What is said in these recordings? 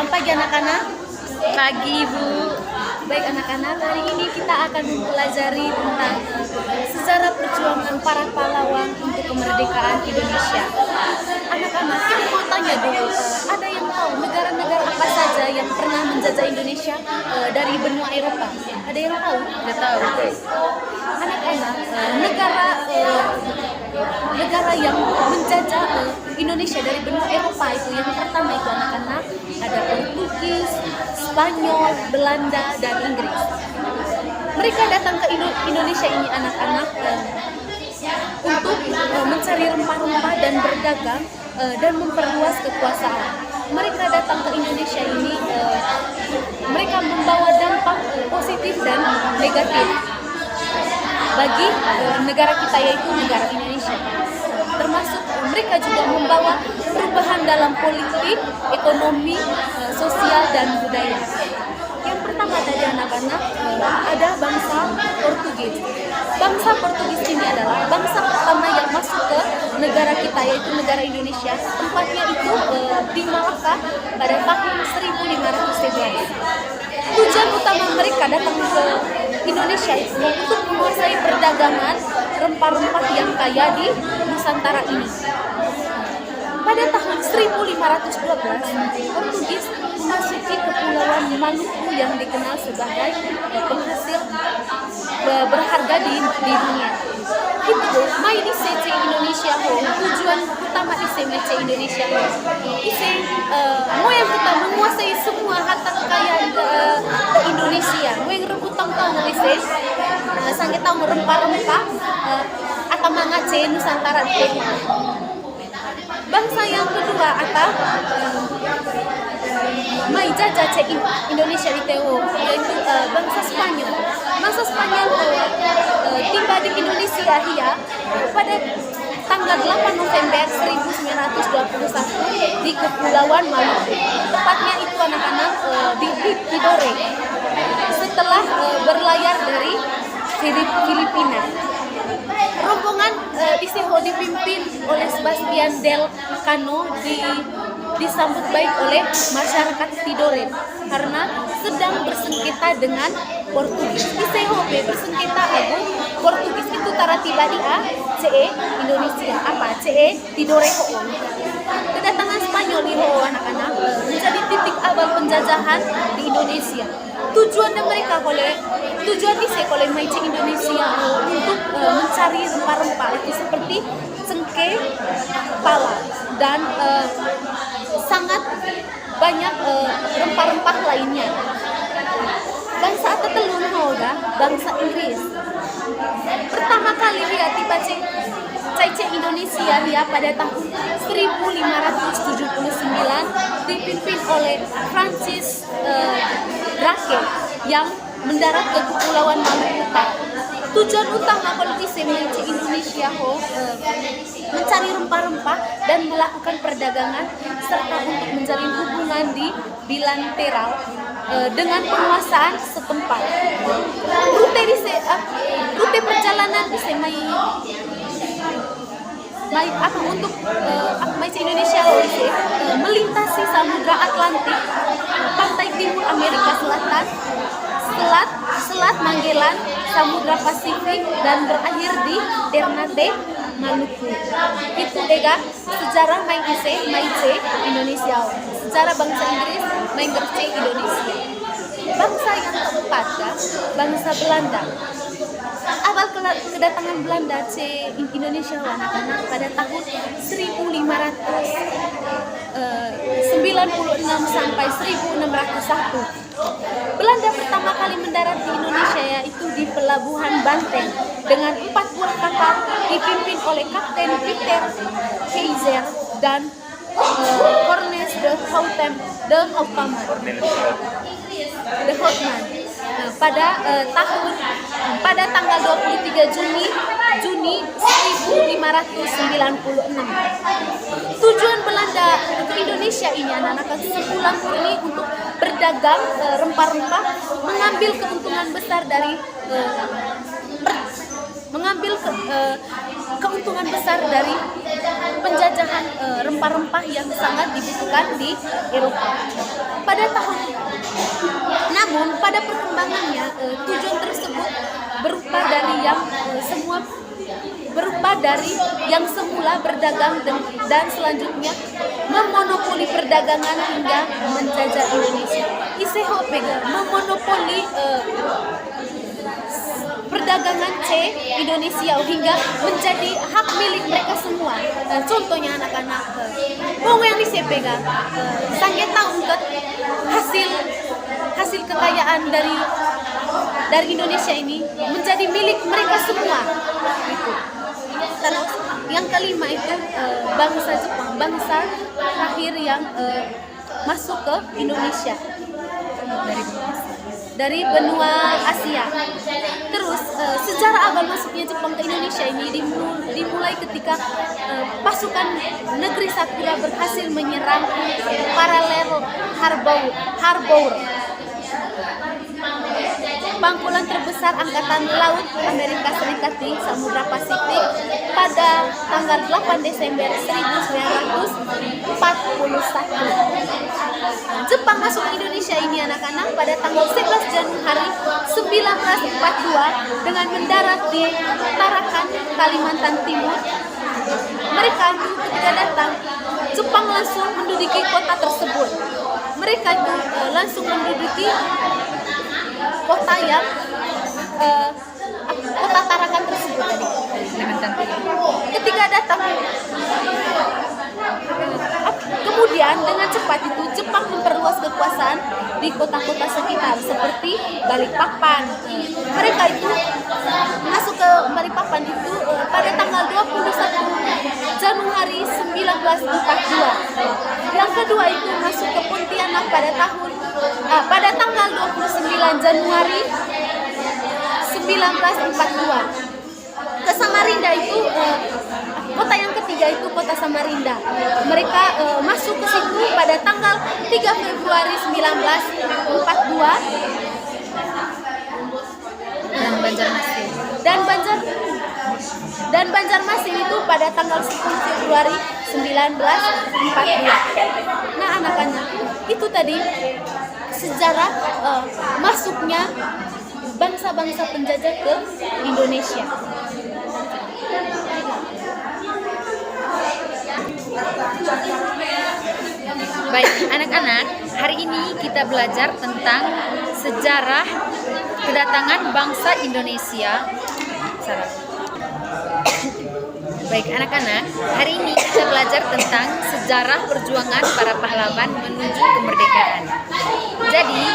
Selamat pagi anak-anak. Pagi Ibu. Baik anak-anak, hari ini kita akan mempelajari tentang sejarah perjuangan para pahlawan untuk kemerdekaan Indonesia. Anak-anak, kita mau tanya dulu, ada yang tahu negara-negara apa saja yang pernah menjajah Indonesia dari benua Eropa? Ada yang tahu? Tidak tahu. Anak-anak, negara yang menjajah Indonesia dari benua Eropa itu yang pertama itu anak-anak ada Portugis, Spanyol, Belanda, dan Inggris. Mereka datang ke Indonesia ini anak-anak untuk mencari rempah-rempah dan berdagang dan memperluas kekuasaan. Mereka datang ke Indonesia ini, mereka membawa dampak positif dan negatif bagi negara kita yaitu negara Indonesia. Termasuk mereka juga membawa perubahan dalam politik, ekonomi, sosial, dan budaya. Yang pertama tadi anak-anak ada bangsa Portugis. Bangsa Portugis ini adalah bangsa pertama yang masuk ke negara kita yaitu negara Indonesia. Tempatnya itu di Malaka pada tahun 1511. Tujuan utama mereka datang ke Indonesia itu untuk menguasai perdagangan rempah-rempah yang kaya di Nusantara ini. Pada tahun 1512, Portugis memasuki kepulauan Maluku yang dikenal sebagai penghasil berharga di dunia. Itu mai di CC Indonesia tujuan utama di CC Indonesia mau yang kita menguasai semua harta kekayaan ke Indonesia. Mau yang rebutang tahu ise sangat tahu rempah-rempah atau mangace Nusantara itu. Bangsa yang kedua atau mai jajah Indonesia itu yaitu bangsa Spanyol. Bangsa Spanyol tiba di Indonesia pada tanggal 8 November 1921 di Kepulauan Maluku. Tepatnya itu anak-anak di Tidore. Setelah berlayar dari Filipina. Rombongan dipimpin oleh Sebastian del Cano disambut baik oleh masyarakat Tidore karena sedang bersengketa dengan Portugis. Isehobe bersengketa agung Portugis itu tara tiba di CE Indonesia CE Tidore ho. Kedatangan Spanyol di anak-anak menjadi titik awal penjajahan di Indonesia. Tujuan mereka oleh Maici Indonesia untuk mencari rempah-rempah itu seperti cengkeh, pala dan sangat banyak rempah-rempah lainnya. Bangsa Tetelun bangsa Inggris. Pertama kali tiba Caice Indonesia pada tahun 1579 dipimpin oleh Francis Drake yang mendarat ke Kepulauan Maluku. Tujuan utama politisi Maici Indonesia mencari rempah-rempah dan melakukan perdagangan serta untuk menjalin hubungan di bilateral dengan penguasaan setempat. Rute perjalanan di untuk Maici Indonesia melintasi Samudra Atlantik, pantai timur Amerika Selatan, Selat Magellan, Samudra Pasifik dan berakhir di Ternate, Maluku. Itu sejarah Maici Indonesia. Sejarah bangsa Inggris Maici Indonesia. Bangsa yang keempat bangsa Belanda. Awal kedatangan Belanda ke Indonesia anak-anak pada tahun 1596 sampai 1601. Belanda pertama kali mendarat di Indonesia yaitu di Pelabuhan Banten dengan 4 buah kapal dipimpin oleh Kapten Peter Kaiser dan Cornelis de Houtman. Pada tanggal 23 Juni 1596. Tujuan Belanda ke Indonesia ini anak-anak sepulang murni untuk berdagang rempah-rempah, mengambil keuntungan besar dari keuntungan besar dari penjajahan rempah-rempah yang sangat dibutuhkan di Eropa pada tahun. Namun pada perkembangannya tujuan tersebut berupa dari yang semula berdagang dan selanjutnya memonopoli perdagangan hingga menjajah Indonesia. Iseho pega memonopoli perdagangan Indonesia hingga menjadi hak milik mereka semua. Contohnya anak-anak bongo yang disepega sangeta untuk hasil kekayaan dari Indonesia ini menjadi milik mereka semua. Gitu. Terus yang kelima itu bangsa Jepang, bangsa terakhir yang masuk ke Indonesia dari benua Asia. Terus sejarah awal masuknya Jepang ke Indonesia ini dimulai ketika pasukan negeri Sakura berhasil menyerang paralel Harbor, pangkulan terbesar Angkatan Laut Amerika Serikat di Samudra Pasifik pada tanggal 8 Desember 1941. Jepang masuk ke Indonesia ini anak-anak pada tanggal 11 Januari 1942 dengan mendarat di Tarakan, Kalimantan Timur. Mereka ketika datang, Jepang langsung menduduki kota tersebut. Mereka itu langsung menduduki kota yang kota Tarakan tersebut tadi. Ketika datang, kemudian dengan cepat itu Jepang memperluas kekuasaan di kota-kota sekitar seperti Balikpapan. Mereka itu masuk ke Balikpapan itu pada tanggal 21 Januari 1942. Yang kedua itu masuk ke Pontianak pada tanggal 29 Januari 1942. Ke Samarinda itu kota yang ketiga itu kota Samarinda. Mereka masuk ke situ pada tanggal 3 Februari 1942 dan Banjarmasin itu pada tanggal 10 Februari 1942. Nah anak-anak, itu tadi sejarah masuknya bangsa-bangsa penjajah ke Indonesia. Baik, anak-anak, hari ini kita belajar tentang sejarah kedatangan bangsa Indonesia. Baik, anak-anak, hari ini kita belajar tentang sejarah perjuangan para pahlawan menuju kemerdekaan. Jadi,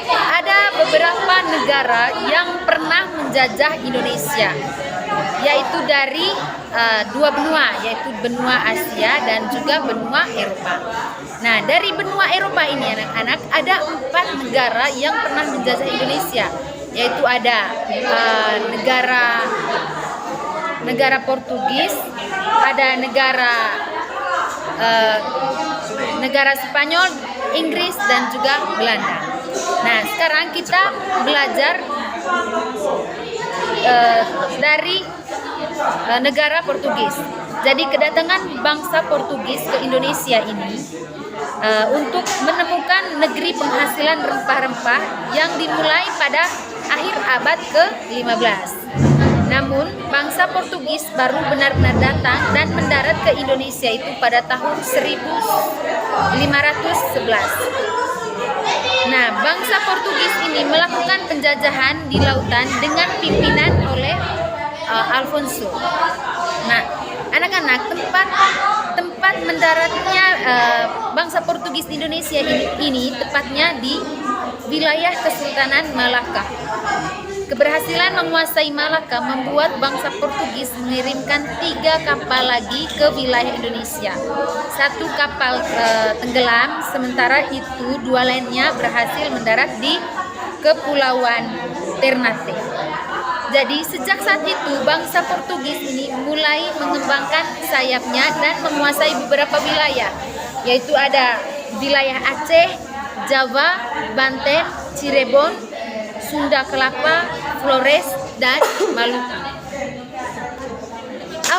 ada beberapa negara yang pernah menjajah Indonesia, yaitu dari dua benua, yaitu benua Asia dan juga benua Eropa. Nah, dari benua Eropa ini anak-anak ada 4 negara yang pernah menjajah Indonesia, yaitu ada negara Portugis, ada negara Spanyol, Inggris dan juga Belanda. Nah, sekarang kita belajar dari negara Portugis. Jadi kedatangan bangsa Portugis ke Indonesia ini untuk menemukan negeri penghasilan rempah-rempah yang dimulai pada akhir abad ke-15. Namun bangsa Portugis baru benar-benar datang dan mendarat ke Indonesia itu pada tahun 1511. Nah, bangsa Portugis ini melakukan penjajahan di lautan dengan pimpinan oleh Alfonso. Nah, anak-anak, tempat mendaratnya bangsa Portugis di Indonesia ini tepatnya di wilayah Kesultanan Malaka. Keberhasilan menguasai Malaka membuat bangsa Portugis mengirimkan 3 kapal lagi ke wilayah Indonesia. 1 kapal tenggelam, sementara itu 2 lainnya berhasil mendarat di Kepulauan Ternate. Jadi sejak saat itu bangsa Portugis ini mulai mengembangkan sayapnya dan menguasai beberapa wilayah, yaitu ada wilayah Aceh, Jawa, Banten, Cirebon, Sunda Kelapa, Flores, dan Maluku.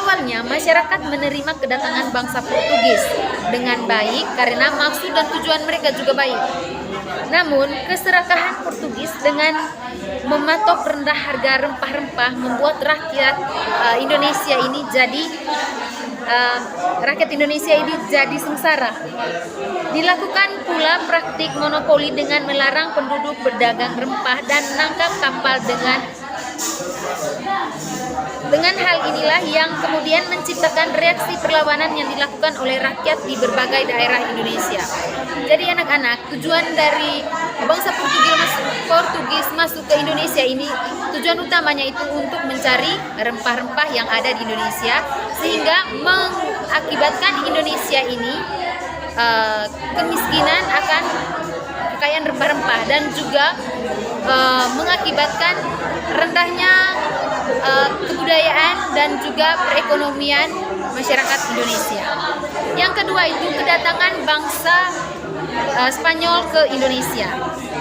awalnya masyarakat menerima kedatangan bangsa Portugis dengan baik karena maksud dan tujuan mereka juga baik. Namun, keserakahan Portugis dengan mematok rendah harga rempah-rempah membuat rakyat Indonesia ini jadi sengsara. Dilakukan pula praktik monopoli dengan melarang penduduk berdagang rempah dan menangkap kapal dengan hal inilah yang kemudian menciptakan reaksi perlawanan yang dilakukan oleh rakyat di berbagai daerah Indonesia. Jadi anak-anak, tujuan dari bangsa Portugis masuk ke Indonesia ini, tujuan utamanya itu untuk mencari rempah-rempah yang ada di Indonesia, sehingga mengakibatkan Indonesia ini kemiskinan akan kekayaan rempah-rempah dan juga mengakibatkan rendahnya kebudayaan dan juga perekonomian masyarakat Indonesia. Yang kedua itu kedatangan bangsa Spanyol ke Indonesia.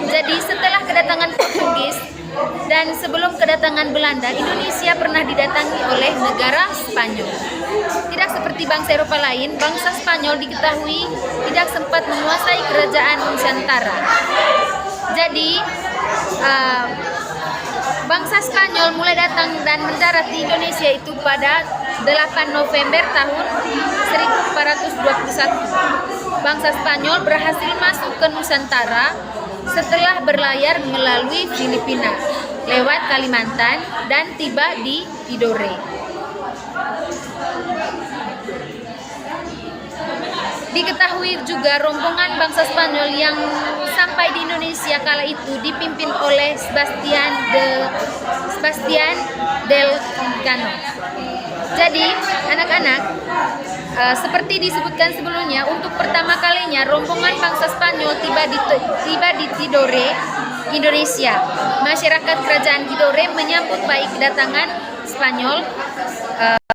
Jadi setelah kedatangan Portugis dan sebelum kedatangan Belanda, Indonesia pernah didatangi oleh negara Spanyol. Tidak seperti bangsa Eropa lain, bangsa Spanyol diketahui tidak sempat menguasai kerajaan Nusantara. Jadi bangsa Spanyol mulai datang dan mendarat di Indonesia itu pada 8 November tahun 1421. Bangsa Spanyol berhasil masuk ke Nusantara setelah berlayar melalui Filipina, lewat Kalimantan dan tiba di Tidore. Diketahui juga rombongan bangsa Spanyol yang sampai di Indonesia kala itu dipimpin oleh Sebastian del Cano. Jadi anak-anak, seperti disebutkan sebelumnya, untuk pertama kalinya rombongan bangsa Spanyol tiba di Tidore, Indonesia. Masyarakat kerajaan Tidore menyambut baik kedatangan Spanyol